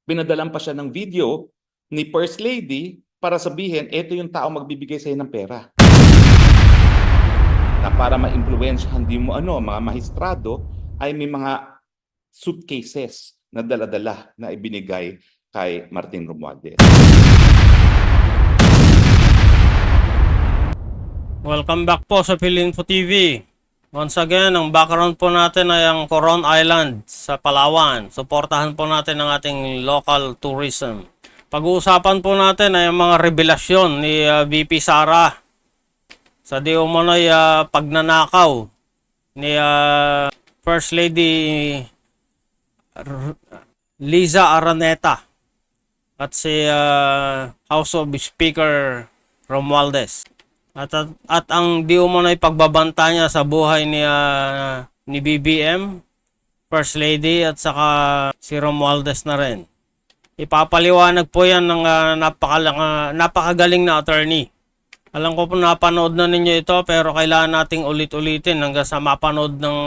Pinadalan pa siya ng video ni First Lady para sabihin, ito yung tao magbibigay sa'yo ng pera. Na para ma-impluwensyahan din mo mga mahistrado, ay may mga suitcases na dala-dala na ibinigay kay Martin Romualdez. Welcome back po sa Philinfo TV. Once again, ang background po natin ay ang Coron Island sa Palawan. Suportahan po natin ang ating local tourism. Pag-uusapan po natin ay ang mga revelasyon ni VP Sara sa di umano'y pagnanakaw ni First Lady Liza Araneta at si House of Speaker Romualdez. At ang di umano'y pagbabanta niya sa buhay ni BBM, First Lady at saka si Romualdez na rin. Ipapaliwanag po yan ng napakagaling na attorney. Alam ko po napanood na ninyo ito pero kailangan nating ulit-ulitin hanggang sa mapanood ng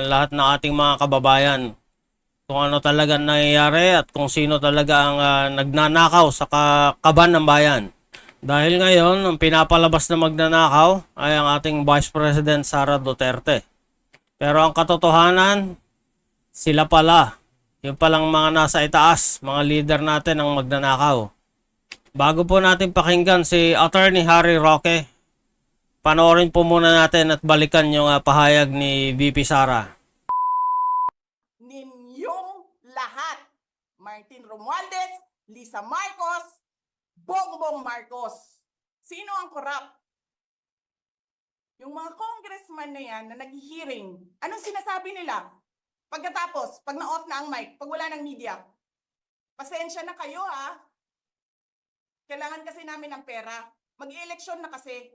lahat ng ating mga kababayan. Kung ano talaga nangyayari at kung sino talaga ang nagnanakaw sa kaban ng bayan. Dahil ngayon, ang pinapalabas na magnanakaw ay ang ating Vice President Sara Duterte. Pero ang katotohanan, sila pala. Yung palang mga nasa itaas, mga leader natin ang magnanakaw. Bago po natin pakinggan si Attorney Harry Roque, panoorin po muna natin at balikan yung pahayag ni VP Sara. Ninyong lahat, Martin Romualdez, Lisa Marcos, Bongbong Marcos. Sino ang corrupt? Yung mga congressman na yan na nag-hearing, anong sinasabi nila? Pagkatapos, pag na-off na ang mic, pag wala ng media, pasensya na kayo ha. Kailangan kasi namin ng pera. Mag-eleksyon na kasi.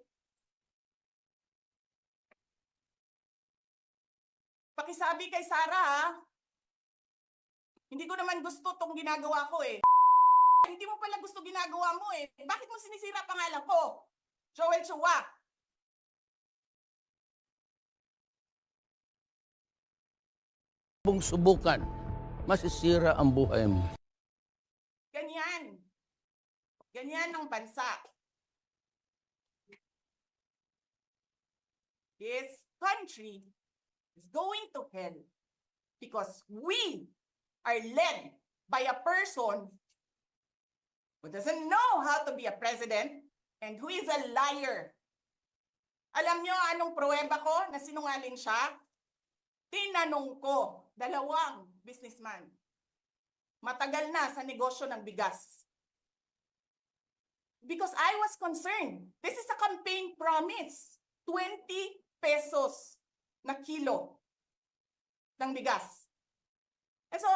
Pakisabi kay Sara ha. Hindi ko naman gusto tong ginagawa ko eh. Hindi mo pala gusto ginagawa mo eh. Bakit mo sinisira pangalan ko? Joel Chua. Subukan, masisira ang buhay mo. Ganyan. Ganyan ang bansa. This country is going to hell because we are led by a person who doesn't know how to be a president and who is a liar. Alam nyo anong pruweba ko na sinungaling siya? Tinanong ko, dalawang businessman. Matagal na sa negosyo ng bigas. Because I was concerned. This is a campaign promise. 20 pesos na kilo ng bigas. And so,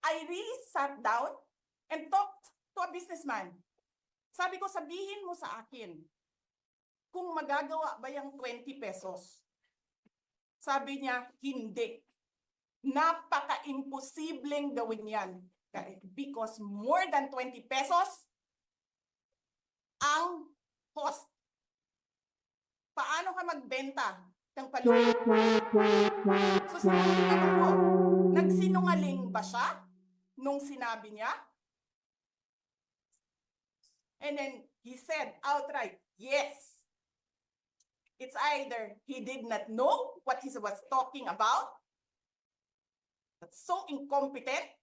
I really sat down and talked to a businessman. Sabi ko, sabihin mo sa akin, kung magagawa ba yung 20 pesos? Sabi niya, hindi. Napaka-imposibleng gawin yan. Because more than 20 pesos ang cost. Paano ka magbenta ng paluto? So, sinungaling ko. Nagsinungaling ba siya nung sinabi niya? And then he said outright, yes. It's either he did not know what he was talking about, that's so incompetent,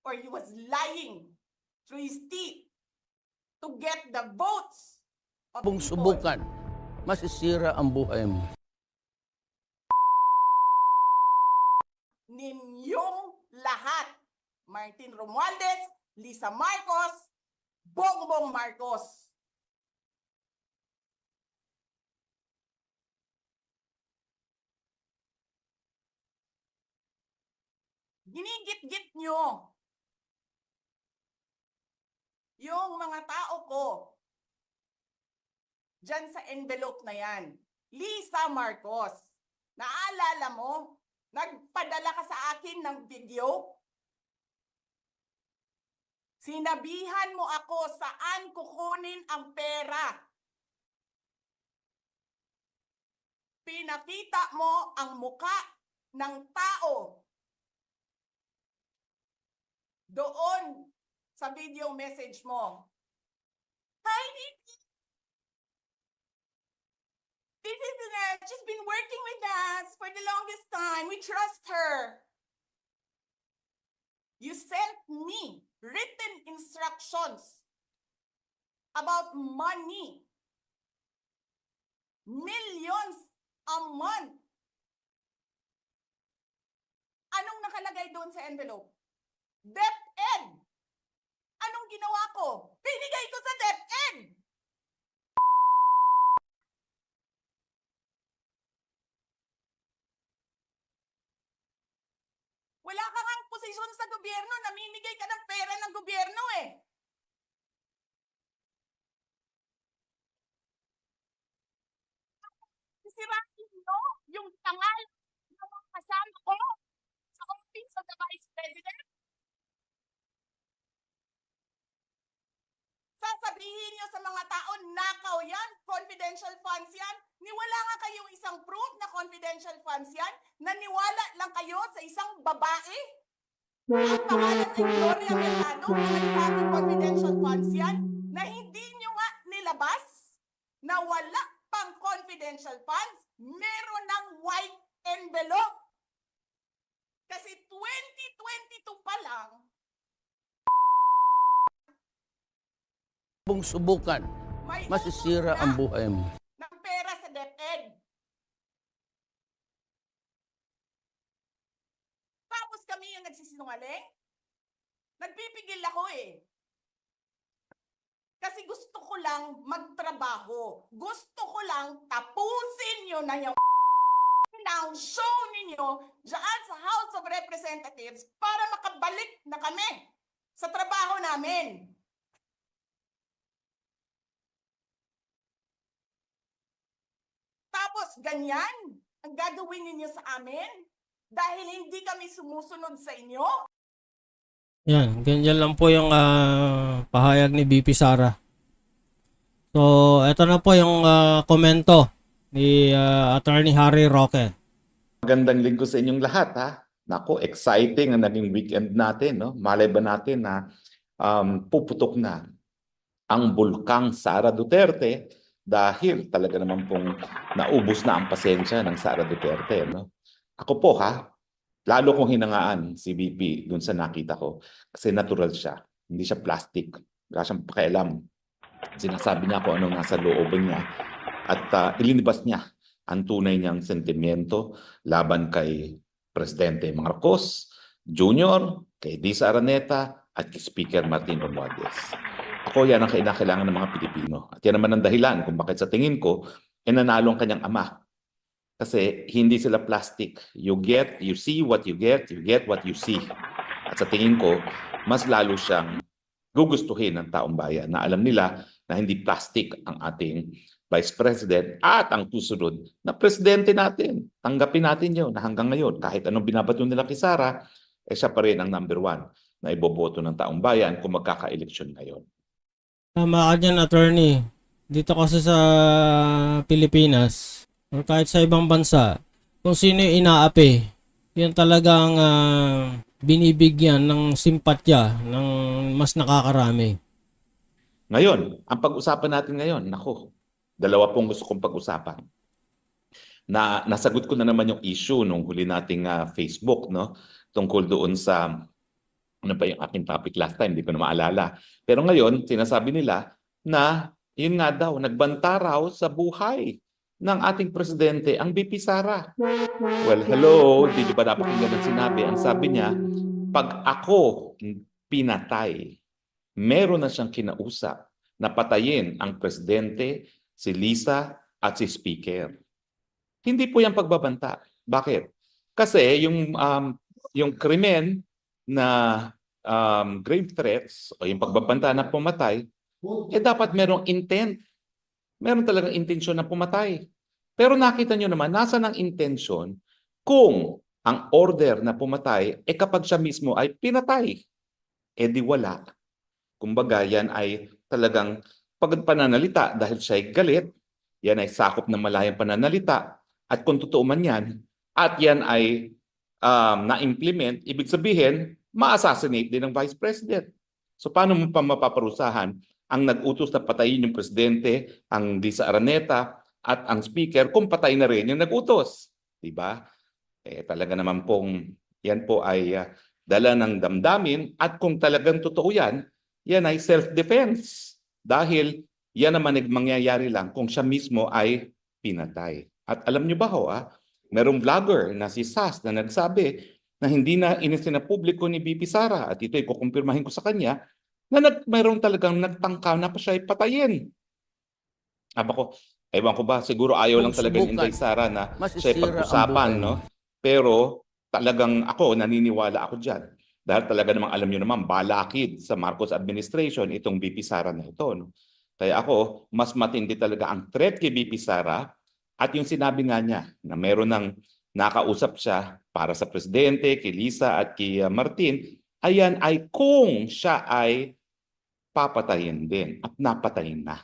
or he was lying through his teeth to get the votes of people. Subukan, masisira ang buhay mo. Ninyong lahat, Martin Romualdez, Lisa Marcos, Bongbong Marcos. Ginigit-git nyo yung mga tao ko dyan sa envelope na yan. Lisa Marcos, naalala mo, nagpadala ka sa akin ng video? Sinabihan mo ako saan kukunin ang pera. Pinakita mo ang muka ng tao doon doon sa video message mo. Hi, Nikki. This is she's been working with us for the longest time. We trust her. You sent me written instructions about money. Millions a month. Anong nakalagay doon sa envelope? DepEd. Anong ginawa ko? Binigay ko sa DepEd. Wala ka ngang posisyon sa gobyerno, namimigay ka ng pera ng gobyerno eh. Sisirain mo yung tangal ng mga kasama ko sa Office of the Vice President. Sasabihin niyo sa mga tao, nakaw yan, confidential funds yan. Niwala nga kayong isang proof na confidential funds yan. Naniwala lang kayo sa isang babae. Ang pangalan ni Gloria Mercado na nagsabing confidential funds yan, na hindi niyo nga nilabas, na wala pang confidential funds, meron ng white envelope. Kasi 2022 pa lang, Subukan, may masisira ubos na ang buhay mo. ng pera sa DepEd. Tapos kami yung nagsisinungaling? Nagpipigil ako eh. Kasi gusto ko lang magtrabaho. Gusto ko lang tapusin nyo na yung ng show ninyo dyan sa House of Representatives para makabalik na kami sa trabaho namin. Tapos ganyan ang gagawin ninyo sa amin dahil hindi kami sumusunod sa inyo. Yan, ganyan lang po yung pahayag ni BP Sara. So, eto na po yung komento ni Attorney Harry Roque. Magandang linggo sa inyong lahat, ha? Nako, exciting ang naging weekend natin, no? Malay ba natin na puputok na ang bulkang Sara Duterte dahil talaga naman pong naubos na ang pasensya ng Sara Duterte, no? Ako po, ha? Lalo kong hinangaan si BP dun sa nakita ko kasi natural siya. Hindi siya plastic. Wala siyang pakialam. Sinasabi niya kung anong nasa looban niya at ilinibas niya ang tunay niyang sentimiento laban kay Presidente Marcos Jr., kay Disa Araneta at kay Speaker Martin Romualdez. Ako, yan ang kailangan ng mga Pilipino. At yan naman ang dahilan kung bakit sa tingin ko nanalo ang kanyang ama. Kasi hindi sila plastic. You see what you get what you see. At sa tingin ko, mas lalo siyang gugustuhin ng taong bayan na alam nila na hindi plastic ang ating Vice President at ang susunod na Presidente natin. Tanggapin natin yun na hanggang ngayon, kahit anong binabato nila kay Sara, siya pa rin ang number 1 na iboboto ng taong bayan kung magkaka-eleksyon ngayon. Tama ka dyan, Attorney. Dito kasi sa Pilipinas, o kahit sa ibang bansa, kung sino yung inaapi, yan talagang binibigyan ng simpatya ng mas nakakarami. Ngayon, ang pag-usapan natin ngayon, nako, dalawa pong gusto kong pag-usapan. Nasagot ko na naman yung issue nung huli nating Facebook, no? Tungkol doon sa, ano ba yung aking topic last time, hindi ko na maalala. Pero ngayon, sinasabi nila na, yun nga daw, nagbanta raw sa buhay ng ating presidente, ang BP Sara. Well, hello, hindi nyo ba napakinggan ang sinabi? Ang sabi niya, pag ako pinatay, meron na siyang kinausap na patayin ang presidente, si Lisa at si Speaker. Hindi po yung pagbabanta. Bakit? Kasi yung krimen na grave threats o yung pagbabanta na pumatay, dapat merong intent. Meron talagang intensyon na pumatay. Pero nakita nyo naman, nasa ng intensyon kung ang order na pumatay, kapag siya mismo ay pinatay, di wala. Kumbaga, yan ay talagang pananalita dahil siya ay galit, yan ay sakop ng malayang pananalita, at kung totoo man yan, at yan ay na-implement, ibig sabihin, ma-assassinate din ng Vice President. So paano mo pa mapaparusahan ang nag-utos na patayin yung presidente, ang Lisa Araneta, at ang speaker kung patay na rin yung nag-utos? Diba? Talaga naman pong yan po ay dala ng damdamin, at kung talagang totoo yan, yan ay self-defense. Dahil yan naman ay mangyayari lang kung siya mismo ay pinatay. At alam nyo ba ho, merong vlogger na si Sas na nagsabi na hindi na inisinapubliko ni BP Sara, at ito ay kukumpirmahin ko sa kanya, na mayroong talagang nagtangka na pa siya ay patayin. Ewan ko ba, siguro ayaw lang Kung talaga ni subukan, Inday Sara na siya masisira ang pag-usapan, buhay no? mo. Pero talagang ako, naniniwala ako dyan. Dahil talaga namang alam nyo naman, balakid sa Marcos administration itong BP Sara na ito. No? Kaya ako, mas matindi talaga ang threat kay BP Sara, at yung sinabi nga niya na meron ng nakausap siya para sa presidente, kay Lisa at kay Martin, ayan ay kung siya ay papatayin din at napatayin na.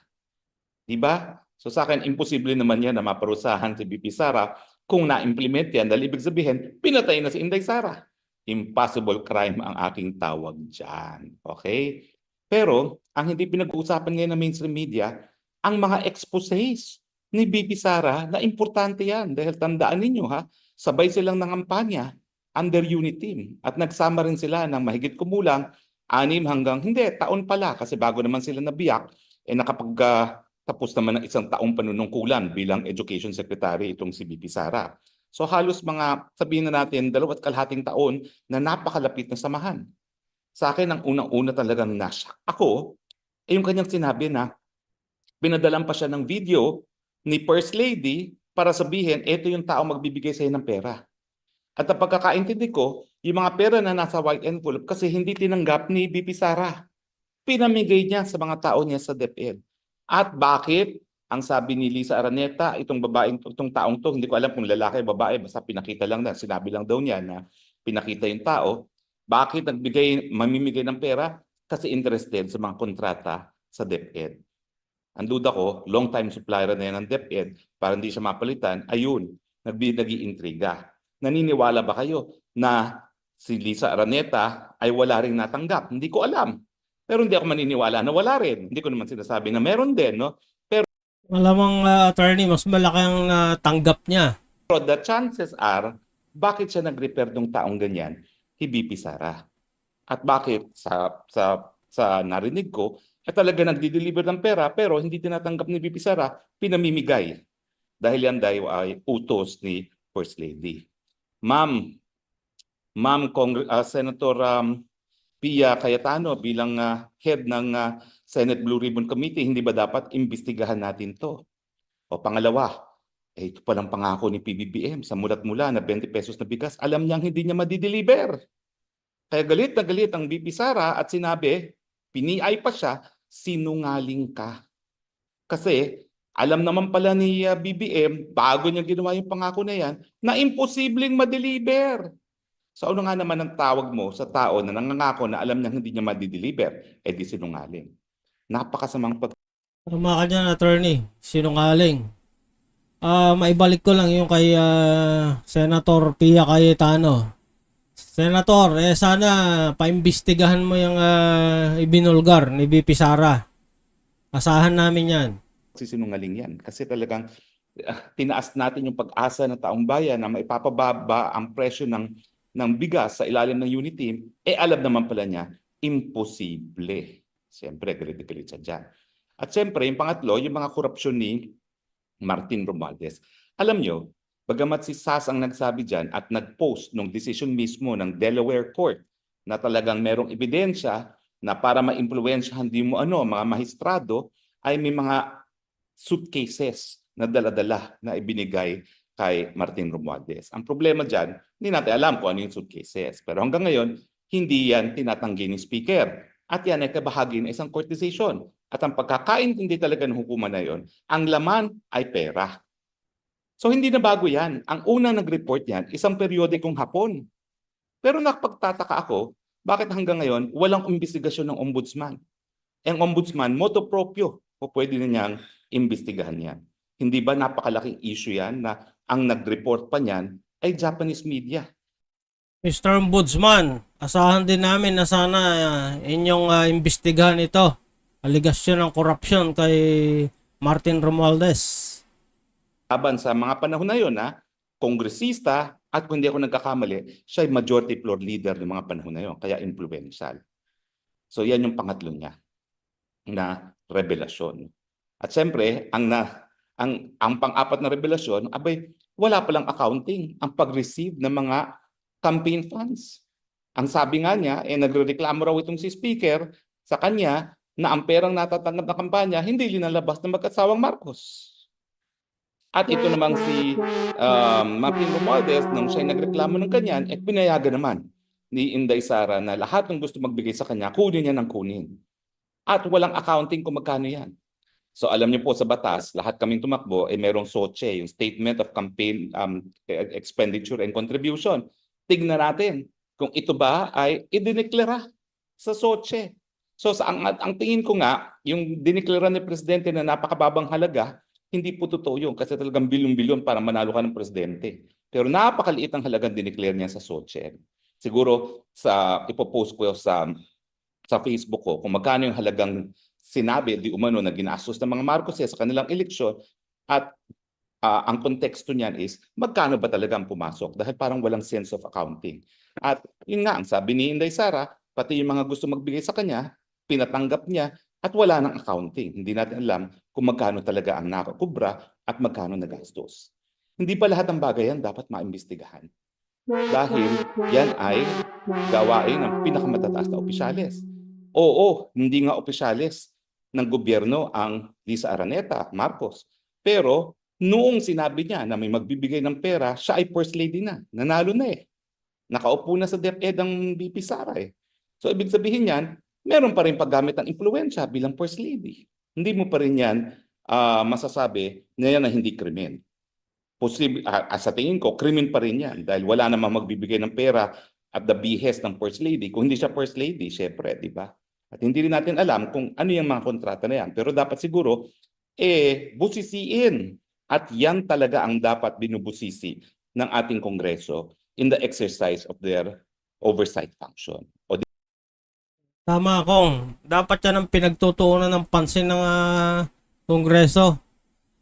Diba? So sa akin, imposible naman yan na maparusahan si BP Sara kung na-implement yan. Dahil ibig sabihin, pinatay na si Inday Sara. Impossible crime ang aking tawag dyan. Okay? Pero, ang hindi pinag-uusapan ngayon ng mainstream media, ang mga exposés ni BP Sara na importante yan. Dahil tandaan ninyo sabay silang nangampanya under unit team. At nagsama rin sila ng mahigit kumulang 6 hanggang, taon pala kasi bago naman sila nabiyak, tapos naman ng 1 taong panunungkulan bilang Education Secretary itong si BP Sara. So halos mga, sabihin na natin, 2.5 taon na napakalapit na samahan. Sa akin, ang unang-una talagang nashock ako, yung kanyang sinabi na pinadalan pa siya ng video ni First Lady para sabihin, ito yung tao magbibigay sa'yo ng pera. At ang pagkakaintindi ko, yung mga pera na nasa white envelope kasi hindi tinanggap ni BP Sara. Pinamigay niya sa mga tao niya sa DepEd. At bakit? Ang sabi ni Lisa Araneta, itong taong to, hindi ko alam kung lalaki o babae, basta pinakita lang na, sinabi lang daw niya na pinakita yung tao. Bakit mamimigay ng pera? Kasi interested sa mga kontrata sa DepEd. Ang duda ko, long time supplier na yan ng DepEd, para hindi siya mapalitan, ayun, nag-iintriga. Naniniwala ba kayo na si Lisa Araneta ay wala ring natanggap? Hindi ko alam. Pero hindi ako maniniwala na wala rin. Hindi ko naman sinasabi na meron din, no? Malamang attorney, mas malaki ang tanggap niya. Pero the chances are, bakit siya nag-repair ng taong ganyan kay BP Sara? At bakit sa narinig ko, talaga nagdi-deliver ng pera pero hindi tinatanggap ni BP Sara, pinamimigay. Dahil yan ay utos ni First Lady. Ma'am Senator Pia Cayetano, bilang head ng Senate Blue Ribbon Committee, hindi ba dapat imbestigahan natin to? O pangalawa, ito palang pangako ni PBBM sa mulat-mula na 20 pesos na bigas, alam niyang hindi niya madideliver. Kaya galit na galit ang BP Sara at sinabi, piniay pa siya, sinungaling ka. Kasi alam naman pala ni BBM, bago niya ginawa yung pangako na yan, na imposibleng madeliver. So ano nga naman ang tawag mo sa tao na nangangako na alam niya hindi niya madideliver, di sinungaling. Napakasamang Tama ka dyan, attorney. Sinungaling. Maibalik ko lang yung kay Senator Pia Cayetano. Senator, sana paimbestigahan mo yung ibinulgar ni BP Sara. Asahan namin yan. sinungaling yan. Kasi talagang tinaas natin yung pag-asa ng taong bayan na maipapababa ang presyo ng bigas sa ilalim ng unit team, alam naman pala niya, imposible. Siyempre, galit siya dyan. At siyempre, yung pangatlo, yung mga korupsyon ni Martin Romualdez. Alam nyo, bagamat si Sas ang nagsabi dyan at nag-post ng decision mismo ng Delaware Court na talagang merong ebidensya na para ma-impluwensyahan di mo mga mahistrado, ay may mga suitcases na dala-dala na ibinigay kay Martin Romualdez. Ang problema dyan, hindi natin alam kung ano yung suitcases. Pero hanggang ngayon, hindi yan tinatanggi ni Speaker. At yan ay kabahagi ng isang court decision. At ang pagkakaintindi talaga ng hukuman na yon, ang laman ay pera. So hindi na bago yan. Ang unang nag-report yan, isang periodikong Hapon. Pero nakapagtataka ako, bakit hanggang ngayon walang imbestigasyon ng ombudsman? Ang ombudsman, motu proprio, o pwede na niyang imbestigahan yan. Hindi ba napakalaking issue yan na ang nag-report pa niyan ay Japanese media? Mr. Ombudsman, asahan din namin na sana inyong imbestigahan ito. Aligasyon ng korupsyon kay Martin Romualdez. Laban sa mga panahon na yun, kongresista, at kung hindi ako nagkakamali, siya ay majority floor leader ng mga panahon na yun, kaya influential. So yan yung pangatlo niya na revelasyon. At siyempre, ang pang-apat na revelasyon, abay, wala palang accounting ang pag-receive ng mga campaign funds. Ang sabi nga niya, nagrereklamo raw itong si Speaker sa kanya na ang perang natatanggap na kampanya hindi linalabas ng mag-asawang Marcos. At ito namang si Martin Romualdez, nung siya nagreklamo ng kanyan, pinayagan naman ni Inday Sara na lahat ng gusto magbigay sa kanya, kunin niya ng kunin. At walang accounting kung magkano yan. So alam niyo po sa batas, lahat kaming tumakbo merong SOCHE, yung Statement of Campaign Expenditure and Contribution. Tignan natin kung ito ba ay idineklara sa SOCHE. So ang tingin ko nga, yung dineklara ni Presidente na napakababang halaga, hindi po totoo yun kasi talagang bilyon-bilyon para manalo ka ng Presidente. Pero napakaliit ang halagang dineclare niya sa SOCHE. Siguro ipopost ko sa Facebook ko kung magkano yung halagang sinabi di umano na ginastos ng mga Marcos sa kanilang eleksyon at ang konteksto niyan is magkano ba talaga ang pumasok dahil parang walang sense of accounting. At yun nga ang sabi ni Inday Sara, pati yung mga gusto magbigay sa kanya, pinatanggap niya at wala ng accounting. Hindi natin alam kung magkano talaga ang nakakubra at magkano nagastos. Hindi pa lahat ng bagay yan dapat maimbestigahan. Dahil yan ay gawain ng pinakamatataas na opisyales. Oo, hindi nga opisyales ng gobyerno ang Lisa Araneta, Marcos. Pero noong sinabi niya na may magbibigay ng pera, siya ay First Lady na. Nanalo na eh. Nakaupo na sa DepEd ang VP Sara eh. So ibig sabihin yan, meron pa rin paggamit ng impluwensya bilang First Lady. Hindi mo pa rin yan masasabi na yan ay hindi krimen. Sa tingin ko, krimen pa rin yan dahil wala namang magbibigay ng pera at the behest ng First Lady. Kung hindi siya First Lady, syempre, di ba? At hindi rin natin alam kung ano yung mga kontrata na yan. Pero dapat siguro, busisiin. At yan talaga ang dapat binubusisi ng ating Kongreso in the exercise of their oversight function. Tama kong, dapat yan ang pinagtutuunan ng pansin ng Kongreso.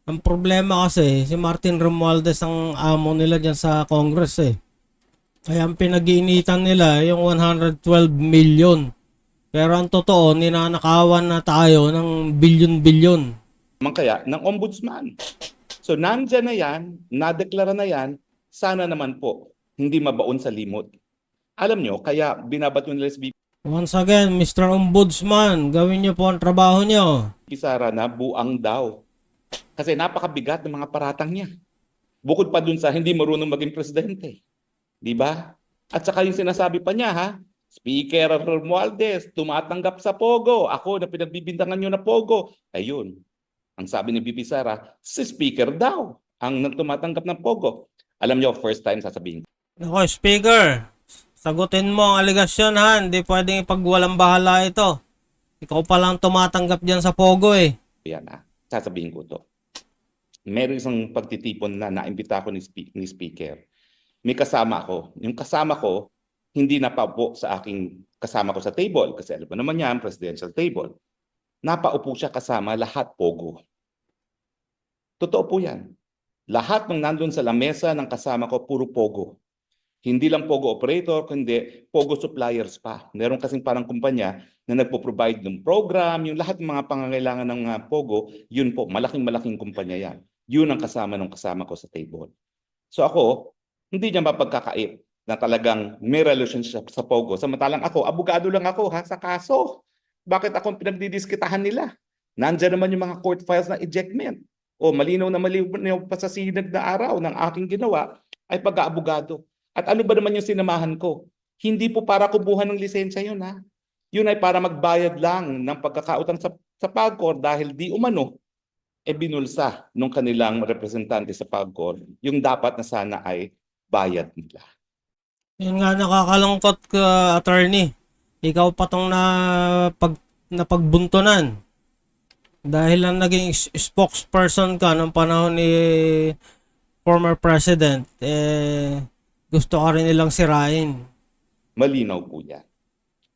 Ang problema kasi, si Martin Romualdez ang amo nila dyan sa Congress eh. Kaya ang pinag-iinitan nila yung 112 million. Pero ang totoo, ninanakawan na tayo ng bilyon-bilyon. Kaya ng ombudsman. So nandyan na yan, nadeklara na yan, sana naman po hindi mabaon sa limot. Alam nyo, kaya binabato nila si Once again, Mr. Ombudsman, gawin niyo po ang trabaho niyo. Sara na buang daw. Kasi napakabigat ng mga paratang niya. Bukod pa dun sa hindi marunong maging presidente. Di ba? At saka yung sinasabi pa niya, Speaker Romualdez, tumatanggap sa Pogo. Ako na pinagbibintangan nyo na Pogo. Ayun. Ang sabi ni BP Sara, si Speaker daw ang tumatanggap ng Pogo. Alam nyo, first time sasabihin ko. Ako, Speaker, sagutin mo ang aligasyon ha. Hindi pwedeng ipagwalang bahala ito. Ikaw pa lang tumatanggap dyan sa Pogo eh. Yan sasabihin ko to. Meron isang pagtitipon na naimbita ko ni Speaker. May kasama ako. Yung kasama ko, hindi napaupo sa aking kasama ko sa table. Kasi alam mo naman yan, presidential table. Napaupo siya kasama lahat Pogo. Totoo po yan. Lahat ng nandun sa lamesa ng kasama ko, puro Pogo. Hindi lang Pogo operator, kundi Pogo suppliers pa. Meron kasing parang kumpanya na nagpo-provide ng program, yung lahat ng mga pangangailangan ng Pogo, yun po, malaking-malaking kumpanya yan. Yun ang kasama ng kasama ko sa table. So ako, hindi niya mapagkakait na talagang may relationship sa Pogo. Samantalang ako, abogado lang ako sa kaso. Bakit akong pinagdidiskitahan nila? Nandiyan naman yung mga court files na ejectment. O malinaw pa sa sinag na araw ng aking ginawa ay pag-aabogado. At ano ba naman yung sinamahan ko? Hindi po para kubuhan ng lisensya yun Yun ay para magbayad lang ng pagkakautang sa PAGCOR dahil di umano binulsa nung kanilang representante sa PAGCOR yung dapat na sana ay bayad nila. Yun nga nakakalungkot ka, attorney. Ikaw pa tong napagbuntunan. Dahil lang naging spokesperson ka nung panahon ni former president, gusto ka rin nilang sirain. Malinaw po yan.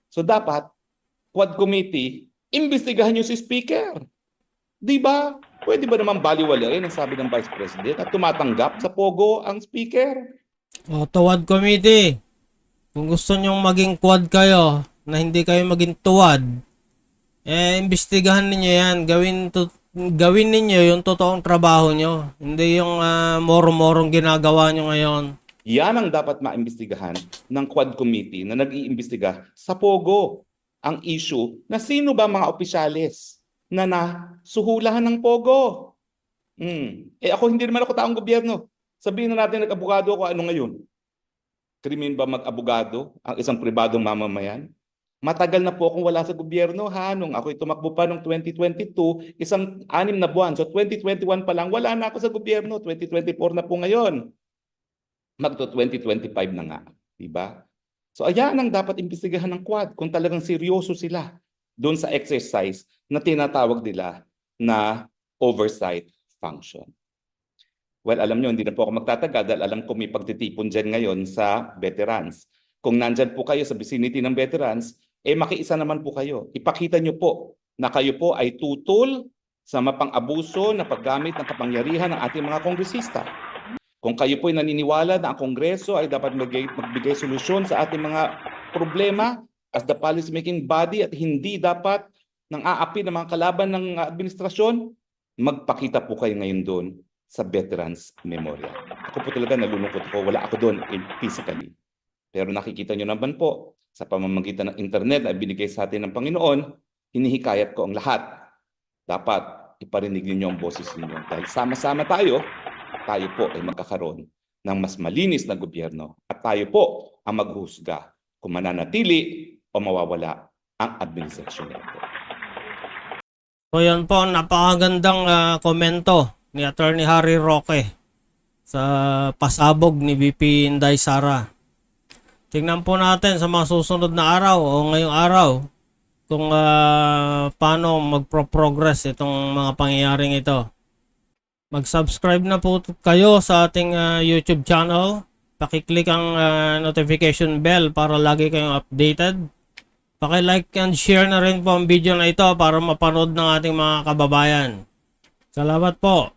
So dapat, Quad Committee, imbestigahan niyo si Speaker. Di ba? Pwede ba naman baliwalain ang sabi ng Vice President at tumatanggap sa pogo ang Speaker? O, tuwad committee. Kung gusto nyong maging quad kayo, na hindi kayo maging tuwad, imbestigahan ninyo yan. Gawin ninyo yung totoong trabaho nyo. Hindi yung moro-morong ginagawa nyo ngayon. Yan ang dapat maimbestigahan ng Quad Committee na nag-iimbestiga sa pogo. Ang issue na sino ba mga opisyalis na nasuhulahan ng pogo. Ako hindi naman ako taong gobyerno. Sabihin na natin nag-abogado ako, ano ngayon? Krimen ba mag-abogado ang isang pribadong mamamayan? Matagal na po akong wala sa gobyerno ha. Nung ako'y tumakbo pa noong 2022, isang 6 na buwan. So 2021 pa lang, wala na ako sa gobyerno. 2024 na po ngayon. Magto 2025 na nga. Diba? So ayan ang dapat imbestigahan ng Quad kung talagang seryoso sila doon sa exercise na tinatawag nila na oversight function. Well, alam nyo, hindi na po ako magtatagal dahil alam ko may pagtitipon dyan ngayon sa veterans. Kung nandyan po kayo sa vicinity ng veterans, makiisa naman po kayo. Ipakita nyo po na kayo po ay tutol sa mapang-abuso na paggamit ng kapangyarihan ng ating mga kongresista. Kung kayo po ay naniniwala na ang Kongreso ay dapat magbigay solusyon sa ating mga problema as the policy-making body at hindi dapat nang aapi ng mga kalaban ng administrasyon, magpakita po kayo ngayon doon sa Veterans Memorial. Ako po talaga nalulungkot ako. Wala ako doon physically. Pero nakikita nyo naman po sa pamamagitan ng internet na binigay sa atin ng Panginoon, hinihikayat ko ang lahat. Dapat iparinig ninyo ang boses ninyo. Dahil sama-sama tayo po ay magkakaroon ng mas malinis na gobyerno at tayo po ang maghusga kung mananatili o mawawala ang administrasyon nito. So yan po, napakagandang komento ni Attorney Harry Roque sa pasabog ni VP Inday Sara. Tingnan po natin sa mga susunod na araw o ngayong araw kung paano magpro-progress itong mga pangyayaring ito. Mag-subscribe na po kayo sa ating YouTube channel. Pakiclick ang notification bell para lagi kayong updated. Paki-like and share na rin po ang video na ito para mapanood ng ating mga kababayan. Salamat po.